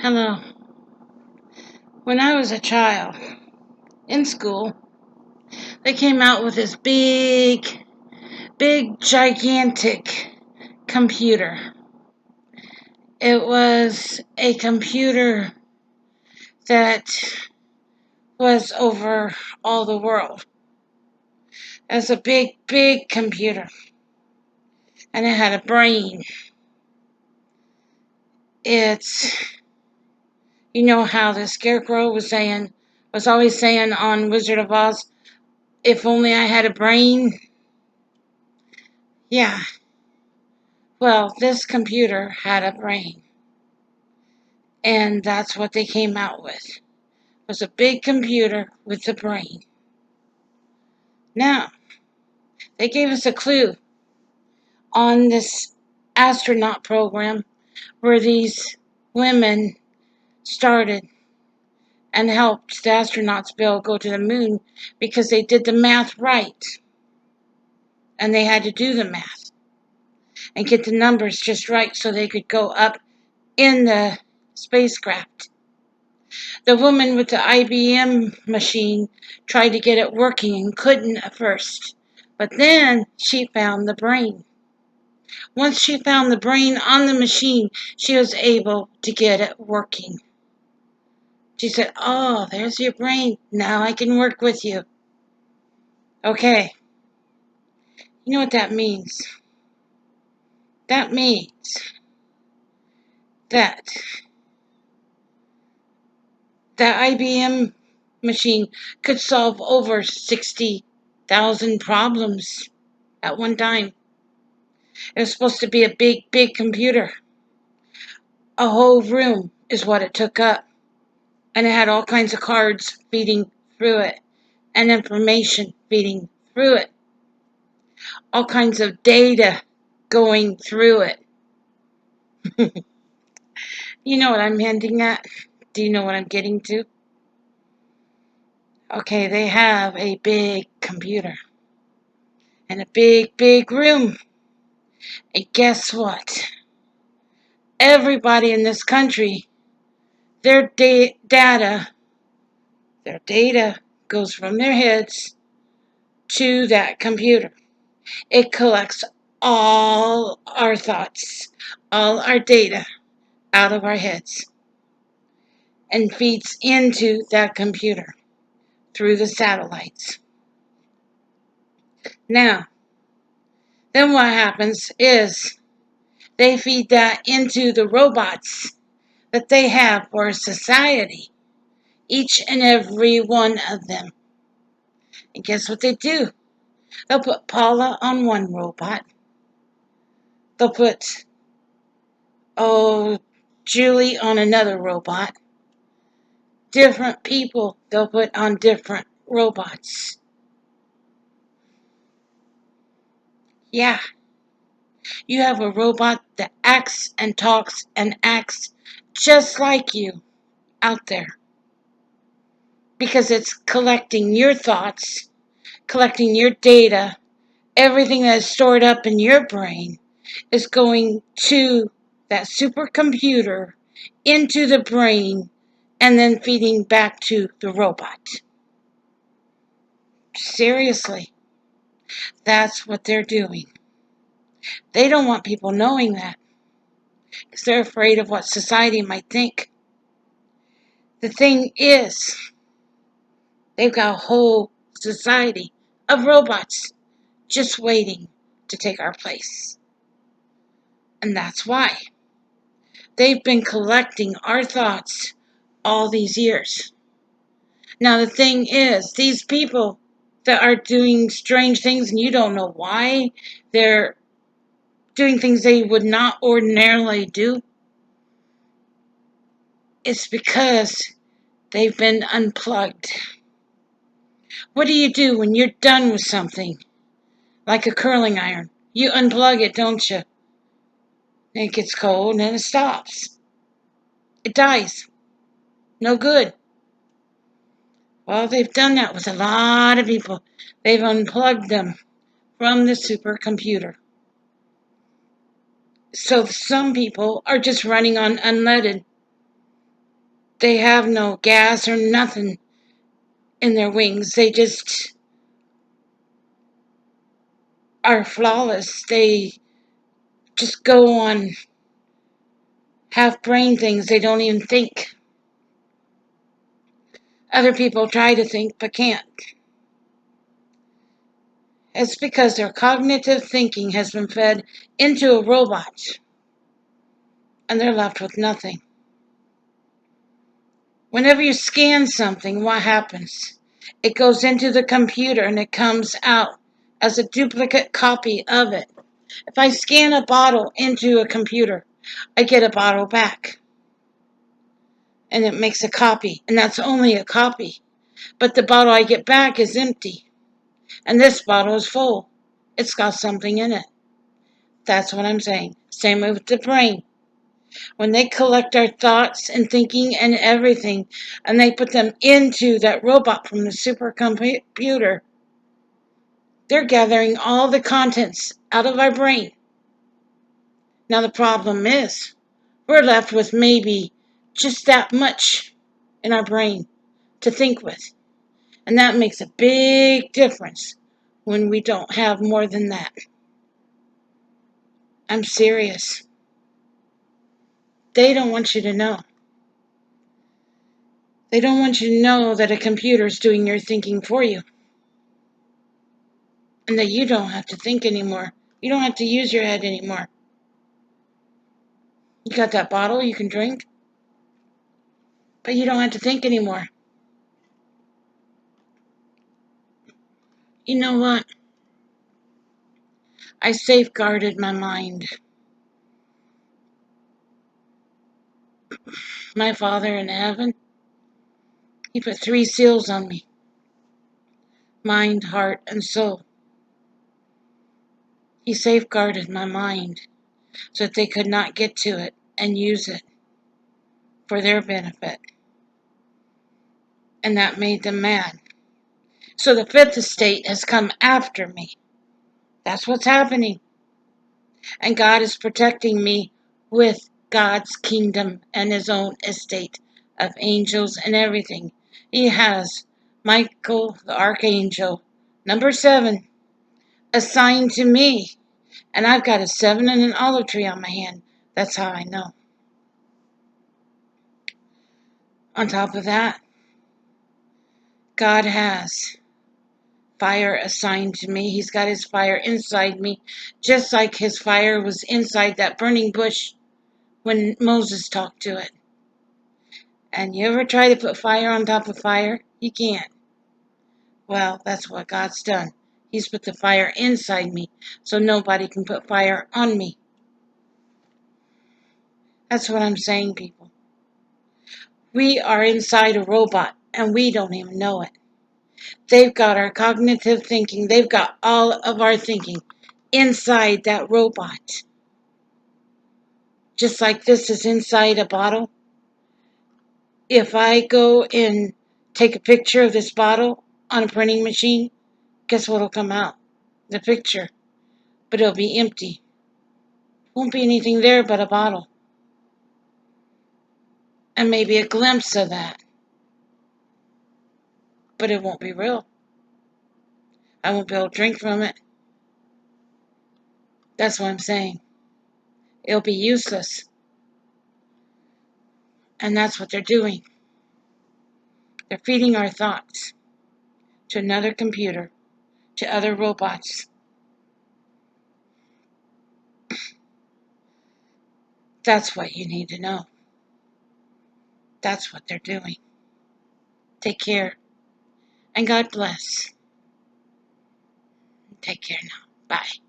Hello. When I was a child in school, they came out with this big, gigantic computer. It was a computer that was over all the world. It was a big computer. And it had a brain. It's, you know how the Scarecrow was always saying on Wizard of Oz, if only I had a brain. Yeah. Well, this computer had a brain. And that's what they came out with. It was a big computer with a brain. Now, they gave us a clue on this astronaut program where these women started and helped the astronauts go to the moon because they did the math right. And they had to do the math and get the numbers just right so they could go up in the spacecraft. The woman with the IBM machine tried to get it working and couldn't at first. But then she found the brain. Once she found the brain on the machine, she was able to get it working. She said, "Oh, there's your brain. Now I can work with you." Okay. You know what that means? That means that that IBM machine could solve over 60,000 problems at one time. It was supposed to be a big computer. A whole room is what it took up. And it had all kinds of cards feeding through it and information feeding through it. All kinds of data going through it. You know what I'm hinting at? Do you know what I'm getting to? Okay, they have a big computer and a big room. And guess what? Everybody in this country, their data goes from their heads to that computer. It collects all our thoughts, all our data out of our heads and feeds into that computer through the satellites. Now, then what happens is they feed that into the robots that they have for society, each and every one of them. And guess what they do? They'll put Paula on one robot. They'll put, Julie on another robot. Different people they'll put on different robots. Yeah, you have a robot that acts and talks and acts just like you out there because it's collecting your thoughts, collecting your data, everything that is stored up in your brain is going to that supercomputer into the brain and then feeding back to the robot. Seriously, that's what they're doing. They don't want people knowing that because they're afraid of what society might think. The thing is, they've got a whole society of robots just waiting to take our place. And that's why they've been collecting our thoughts all these years. Now, the thing is, these people that are doing strange things and you don't know why they're doing things they would not ordinarily do, it's because they've been unplugged. What do you do when you're done with something? Like a curling iron. You unplug it, don't you? Then it gets cold and then it stops. It dies. No good. Well, they've done that with a lot of people. They've unplugged them from the supercomputer. So some people are just running on unleaded. They have no gas or nothing in their wings. They just are flawless. They just go on half brain things. They don't even think. Other people try to think but can't. It's because their cognitive thinking has been fed into a robot and they're left with nothing. Whenever you scan something, what happens? It goes into the computer and it comes out as a duplicate copy of it. If I scan a bottle into a computer, I get a bottle back. And it makes a copy, and that's only a copy. But the bottle I get back is empty. And this bottle is full. It's got something in it. That's what I'm saying. Same with the brain. When they collect our thoughts and thinking and everything, and they put them into that robot from the supercomputer, they're gathering all the contents out of our brain. Now the problem is, we're left with maybe just that much in our brain to think with. And that makes a big difference when we don't have more than that. I'm serious. They don't want you to know. They don't want you to know that a computer is doing your thinking for you. And that you don't have to think anymore. You don't have to use your head anymore. You got that bottle you can drink, but you don't have to think anymore. You know what? I safeguarded my mind. My Father in heaven, He put 3 seals on me: mind, heart, and soul. He safeguarded my mind so that they could not get to it and use it for their benefit. And that made them mad. So the fifth estate has come after me. That's what's happening. And God is protecting me with God's kingdom and His own estate of angels and everything. He has Michael the Archangel, number 7, assigned to me. And I've got a 7 and an olive tree on my hand. That's how I know. On top of that, God has fire assigned to me. He's got His fire inside me, just like His fire was inside that burning bush when Moses talked to it. And you ever try to put fire on top of fire? You can't. Well, that's what God's done. He's put the fire inside me, so nobody can put fire on me. That's what I'm saying, people. We are inside a robot, and we don't even know it. They've got our cognitive thinking. They've got all of our thinking inside that robot. Just like this is inside a bottle. If I go and take a picture of this bottle on a printing machine, guess what'll come out? The picture. But it'll be empty. Won't be anything there but a bottle. And maybe a glimpse of that. But it won't be real. I won't be able to drink from it. That's what I'm saying. It'll be useless. And that's what they're doing. They're feeding our thoughts to another computer, to other robots. That's what you need to know. That's what they're doing. Take care. And God bless. Take care now. Bye.